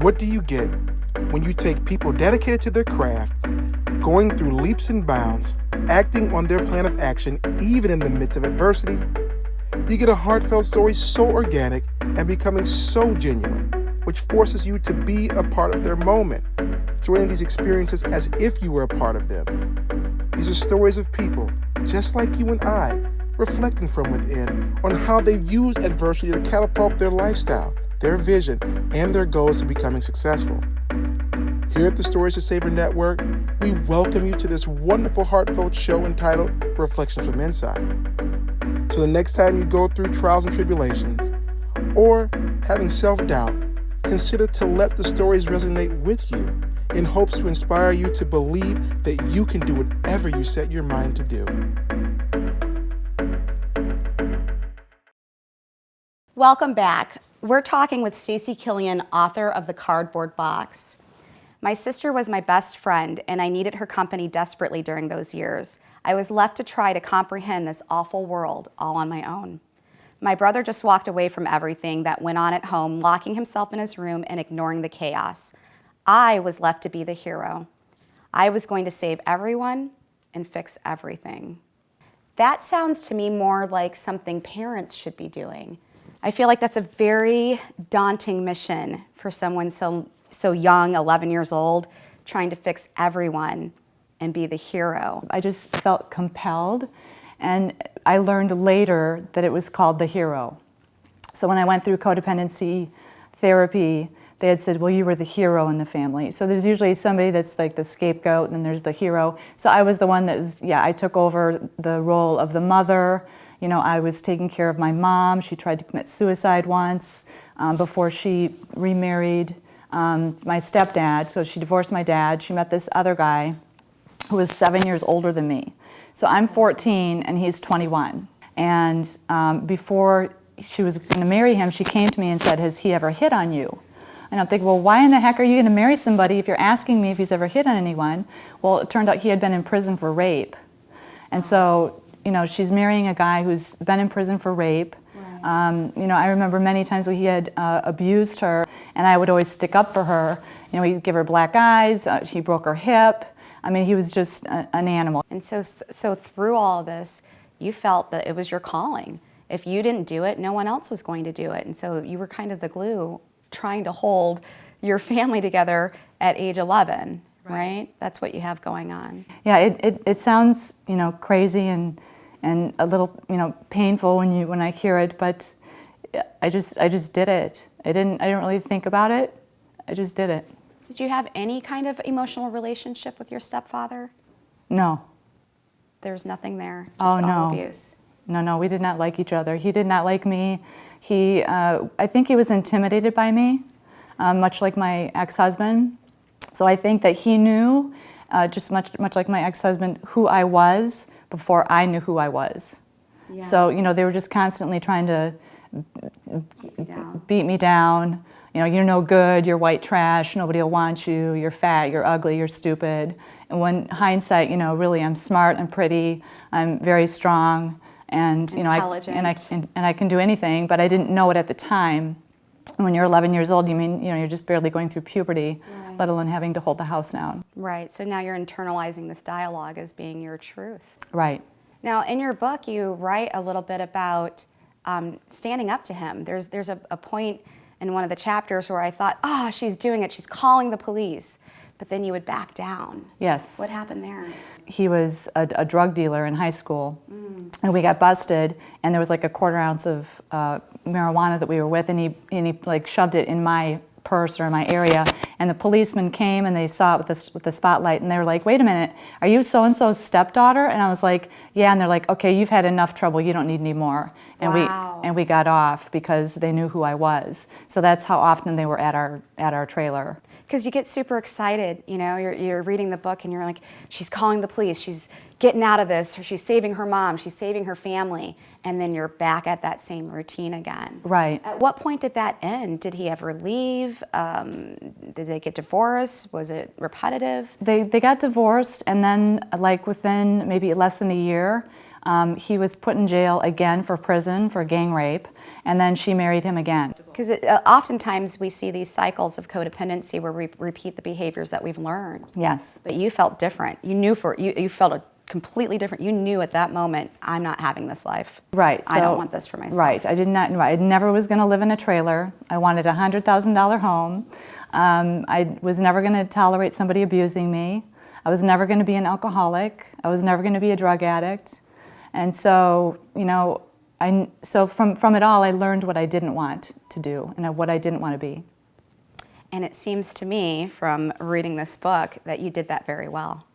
What do you get when you take people dedicated to their craft, going through leaps and bounds, acting on their plan of action even in the midst of adversity? You get a heartfelt story so organic and becoming so genuine, which forces you to be a part of their moment, joining these experiences as if you were a part of them. These are stories of people, just like you and I, reflecting from within on how they've used adversity to catapult their lifestyle, their vision, and their goals to becoming successful. Here at the Stories to Savor Network, we welcome you to this wonderful heartfelt show entitled Reflections from Inside. So the next time you go through trials and tribulations, or having self-doubt, consider to let the stories resonate with you in hopes to inspire you to believe that you can do whatever you set your mind to do. Welcome back. We're talking with Stacy Killion, author of The Cardboard Box. My sister was my best friend, and I needed her company desperately during those years. I was left to try to comprehend this awful world all on my own. My brother just walked away from everything that went on at home, locking himself in his room and ignoring the chaos. I was left to be the hero. I was going to save everyone and fix everything. That sounds to me more like something parents should be doing. I feel like that's a very daunting mission for someone so young, 11 years old, trying to fix everyone and be the hero. I just felt compelled, and I learned later that it was called the hero. So when I went through codependency therapy, they had said, well, you were the hero in the family. So there's usually somebody that's like the scapegoat, and then there's the hero. So I was the one that was, I took over the role of the mother. You know, I was taking care of my mom. She tried to commit suicide once before she remarried my stepdad. So she divorced my dad. She met this other guy who was 7 years older than me. So I'm 14 and he's 21. And before she was going to marry him, she came to me and said, has he ever hit on you? And I'm thinking, well, why in the heck are you going to marry somebody if you're asking me if he's ever hit on anyone? Well, it turned out he had been in prison for rape. And so, you know, she's marrying a guy who's been in prison for rape. Right. You know, I remember many times when he had abused her, and I would always stick up for her. You know, he'd give her black eyes, she broke her hip. I mean, he was just an animal. And so through all of this, you felt that it was your calling. If you didn't do it, no one else was going to do it. And so you were kind of the glue trying to hold your family together at age 11, right? That's what you have going on. Yeah, it sounds, you know, crazy and a little, you know, painful when I hear it, but I just did it. I didn't really think about it. I just did it. Did you have any kind of emotional relationship with your stepfather? No. There's nothing there, just all all abuse. No, we did not like each other. He did not like me. I think he was intimidated by me, much like my ex-husband. So I think that he knew, just much like my ex-husband, who I was before I knew who I was. Yeah. So, you know, they were just constantly trying to beat me down. You know, you're no good, you're white trash, nobody will want you, you're fat, you're ugly, you're stupid. And when hindsight, you know, really I'm smart, I'm pretty, I'm very strong, and you know, I can do anything, but I didn't know it at the time. And when you're 11 years old, you're just barely going through puberty, right, let alone having to hold the house down. Right, so now you're internalizing this dialogue as being your truth. Right. Now, in your book, you write a little bit about standing up to him. There's a point in one of the chapters where I thought, oh, she's doing it, she's calling the police. But then you would back down. Yes. What happened there? He was a drug dealer in high school, and we got busted, and there was like a quarter ounce of marijuana that we were with, and he like shoved it in my purse or in my area, and the policeman came and they saw it with the spotlight, and they were like, wait a minute, are you so-and-so's stepdaughter? And I was like, yeah, and they're like, okay, you've had enough trouble, you don't need any more. And wow. we got off because they knew who I was. So that's how often they were at our trailer. Because you get super excited, you know, you're reading the book and you're like, she's calling the police, she's getting out of this, or she's saving her mom, she's saving her family, and then you're back at that same routine again. Right. At what point did that end? Did he ever leave? Did they get divorced? Was it repetitive? They got divorced, and then like within maybe less than a year, He was put in jail again for prison for gang rape, and then she married him again. Because oftentimes we see these cycles of codependency where we repeat the behaviors that we've learned. Yes. But you felt different. You knew you felt completely different. You knew at that moment, I'm not having this life. Right. I don't want this for myself. Right. I never was going to live in a trailer. I wanted a $100,000 home. I was never going to tolerate somebody abusing me. I was never going to be an alcoholic. I was never going to be a drug addict. And so, from it all, I learned what I didn't want to do and what I didn't want to be. And it seems to me, from reading this book, that you did that very well.